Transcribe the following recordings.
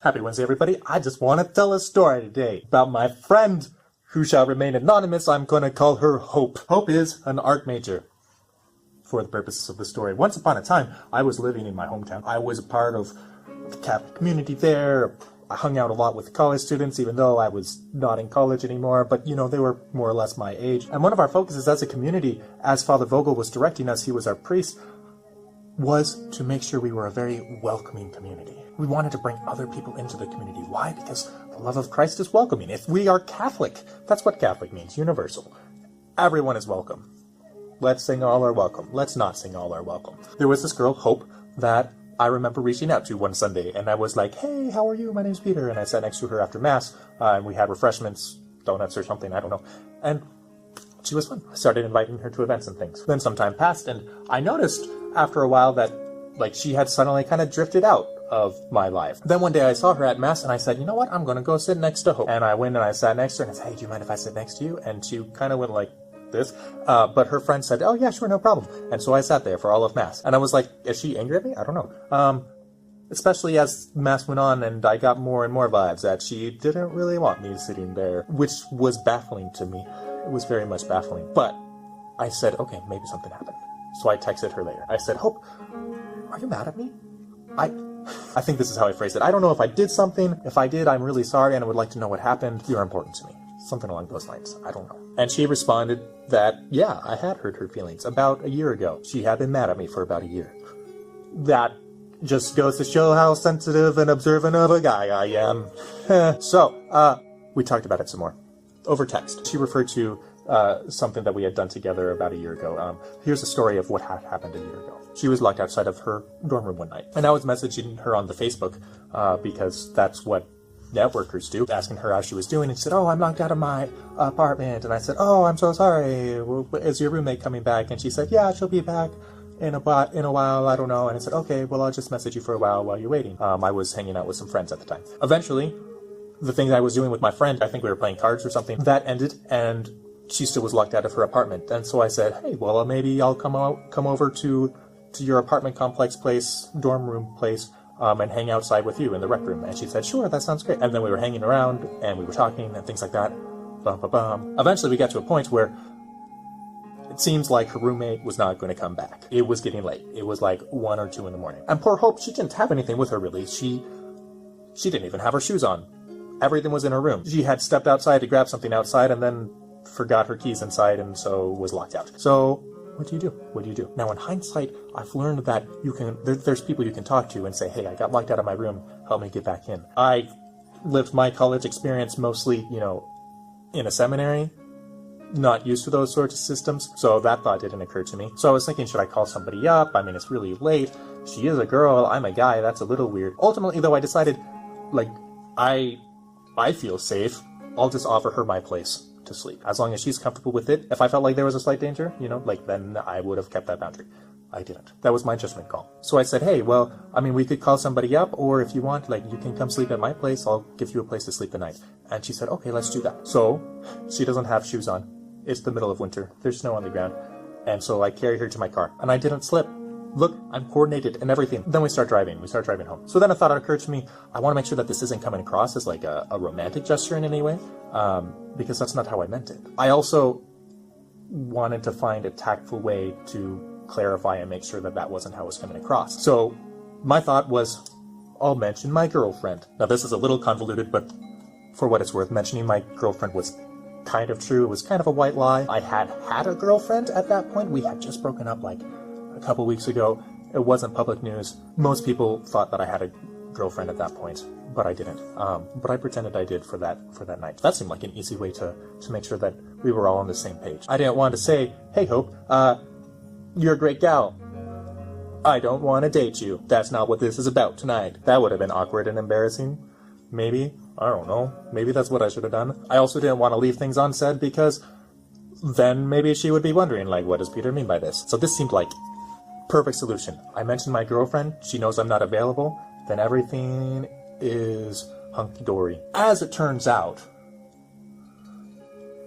Happy Wednesday, everybody. I just want to tell a story today about my friend who shall remain anonymous. I'm going to call her Hope. Hope is an art major for the purposes of the story. Once upon a time, I was living in my hometown. I was a part of the Catholic community there. I hung out a lot with college students, even though I was not in college anymore, but you know, they were more or less my age. And one of our focuses as a community, as Father Vogel was directing us, he was our priest, was to make sure we were a very welcoming community. We wanted to bring other people into the community. Why? Because the love of Christ is welcoming. If we are Catholic, that's what Catholic means, universal. Everyone is welcome. Let's sing all are welcome. Let's not sing all are welcome. There was this girl, Hope, that I remember reaching out to one Sunday, and I was like, hey, how are you? My name's Peter. And I sat next to her after Mass, and we had refreshments, donuts or something, I don't know. And she was fun. I started inviting her to events and things. Then some time passed, and I noticed after a while that, like, she had suddenly kind of drifted out of my life. Then one day I saw her at Mass, and I said, you know what? I'm going to go sit next to Hope. And I went and I sat next to her, and I said, hey, do you mind if I sit next to you? And she kind of went like this. But her friend said, oh, yeah, sure, no problem. And so I sat there for all of Mass. And I was like, is she angry at me? I don't know. Especially as Mass went on, and I got more and more vibes that she didn't really want me sitting there, which was baffling to me. It was very much baffling. But I said, okay, maybe something happened. So I texted her later. I said, Hope, are you mad at me? I think this is how I phrased it. I don't know if I did something. If I did, I'm really sorry, and I would like to know what happened. You're important to me. Something along those lines. I don't know. And she responded that, yeah, I had hurt her feelings about a year ago. She had been mad at me for about a year. That just goes to show how sensitive and observant of a guy I am. So, we talked about it some more. Over text. She referred to something that we had done together about a year ago. Here's a story of what had happened a year ago. She was locked outside of her dorm room one night, and I was messaging her on the Facebook because that's what networkers do, asking her how she was doing, and she said, oh, I'm locked out of my apartment. And I said, oh, I'm so sorry. Is your roommate coming back? And she said, yeah, she'll be back in a while, I don't know. And I said, okay, well, I'll just message you for a while you're waiting. I was hanging out with some friends at the time. Eventually, the thing that I was doing with my friend, I think we were playing cards or something, that ended, and she still was locked out of her apartment. And so I said, hey, well, maybe I'll come over to your apartment complex place, dorm room place, and hang outside with you in the rec room. And she said, sure, that sounds great. And then we were hanging around, and we were talking and things like that. Bum, bum, bum. Eventually, we got to a point where it seems like her roommate was not going to come back. It was getting late. It was like 1 or 2 in the morning. And poor Hope, she didn't have anything with her, really. She didn't even have her shoes on. Everything was in her room. She had stepped outside to grab something outside and then forgot her keys inside, and so was locked out. So what do you do? What do you do? Now, in hindsight, I've learned that there's people you can talk to and say, hey, I got locked out of my room. Help me get back in. I lived my college experience mostly, in a seminary, not used to those sorts of systems. So that thought didn't occur to me. So I was thinking, should I call somebody up? I mean, it's really late. She is a girl. I'm a guy. That's a little weird. Ultimately, though, I decided, I feel safe. I'll just offer her my place to sleep, as long as she's comfortable with it. If I felt like there was a slight danger, then I would have kept that boundary. I didn't. That was my judgment call. So I said, hey, well, I mean, we could call somebody up, or if you want, you can come sleep at my place. I'll give you a place to sleep the night. And she said, okay, let's do that. So she doesn't have shoes on. It's the middle of winter. There's snow on the ground. And so I carried her to my car, and I didn't slip. Look, I'm coordinated and everything. Then we start driving. We start driving home. So then a thought occurred to me. I want to make sure that this isn't coming across as like a romantic gesture in any way, because that's not how I meant it. I also wanted to find a tactful way to clarify and make sure that that wasn't how it was coming across. So my thought was, I'll mention my girlfriend. Now, this is a little convoluted, but for what it's worth, mentioning my girlfriend was kind of true. It was kind of a white lie. I had a girlfriend at that point. We had just broken up a couple weeks ago. It wasn't public news. Most people thought that I had a girlfriend at that point, but I didn't. But I pretended I did for that night. That seemed like an easy way to make sure that we were all on the same page. I didn't want to say, hey, Hope, you're a great gal. I don't want to date you. That's not what this is about tonight. That would have been awkward and embarrassing. Maybe. I don't know. Maybe that's what I should have done. I also didn't want to leave things unsaid, because then maybe she would be wondering, what does Peter mean by this? So this seemed like perfect solution. I mentioned my girlfriend. She knows I'm not available. Then everything is hunky-dory. As it turns out,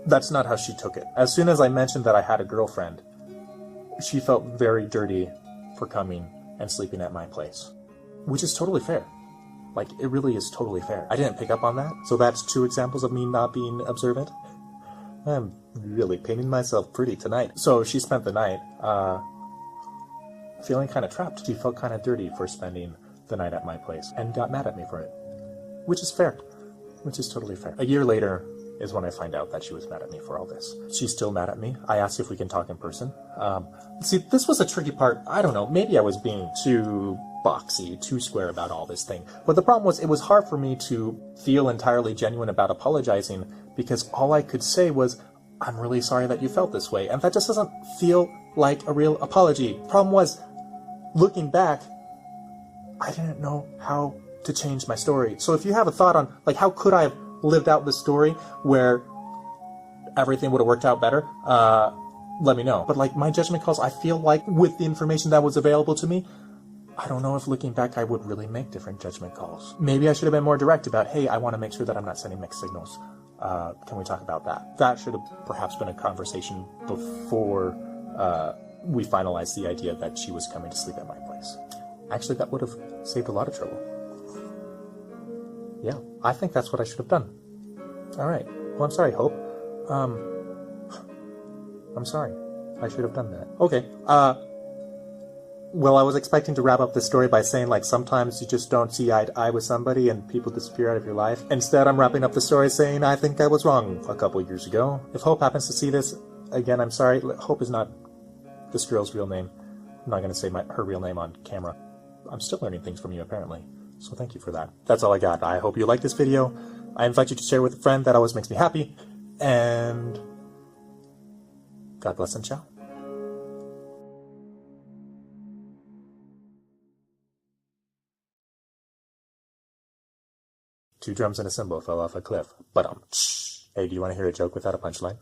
that's not how she took it. As soon as I mentioned that I had a girlfriend, she felt very dirty for coming and sleeping at my place, which is totally fair. Like, it really is totally fair. I didn't pick up on that, so that's 2 examples of me not being observant. I'm really painting myself pretty tonight. So she spent the night, feeling kind of trapped. She felt kind of dirty for spending the night at my place and got mad at me for it. Which is fair. Which is totally fair. A year later is when I find out that she was mad at me for all this. She's still mad at me. I asked if we can talk in person. See, this was a tricky part. I don't know, maybe I was being too boxy, too square about all this thing. But the problem was, it was hard for me to feel entirely genuine about apologizing, because all I could say was, I'm really sorry that you felt this way. And that just doesn't feel like a real apology. Problem was, looking back, I didn't know how to change my story. So if you have a thought on, like, how could I have lived out this story where everything would have worked out better, let me know. But, like, my judgment calls, I feel like with the information that was available to me, I don't know if looking back I would really make different judgment calls. Maybe I should have been more direct about, hey, I want to make sure that I'm not sending mixed signals. Can we talk about that? That should have perhaps been a conversation before we finalized the idea that she was coming to sleep at my place. Actually, that would have saved a lot of trouble. Yeah, I think that's what I should have done. All right. Well, I'm sorry, Hope. I'm sorry. I should have done that. Okay. Well, I was expecting to wrap up this story by saying, like, sometimes you just don't see eye to eye with somebody and people disappear out of your life. Instead, I'm wrapping up the story saying I think I was wrong a couple years ago. If Hope happens to see this, again, I'm sorry. Hope is not this girl's real name. I'm not going to say her real name on camera. I'm still learning things from you, apparently. So thank you for that. That's all I got. I hope you like this video. I invite you to share with a friend. That always makes me happy. And God bless and ciao. Two drums and a cymbal fell off a cliff. But hey, do you want to hear a joke without a punchline?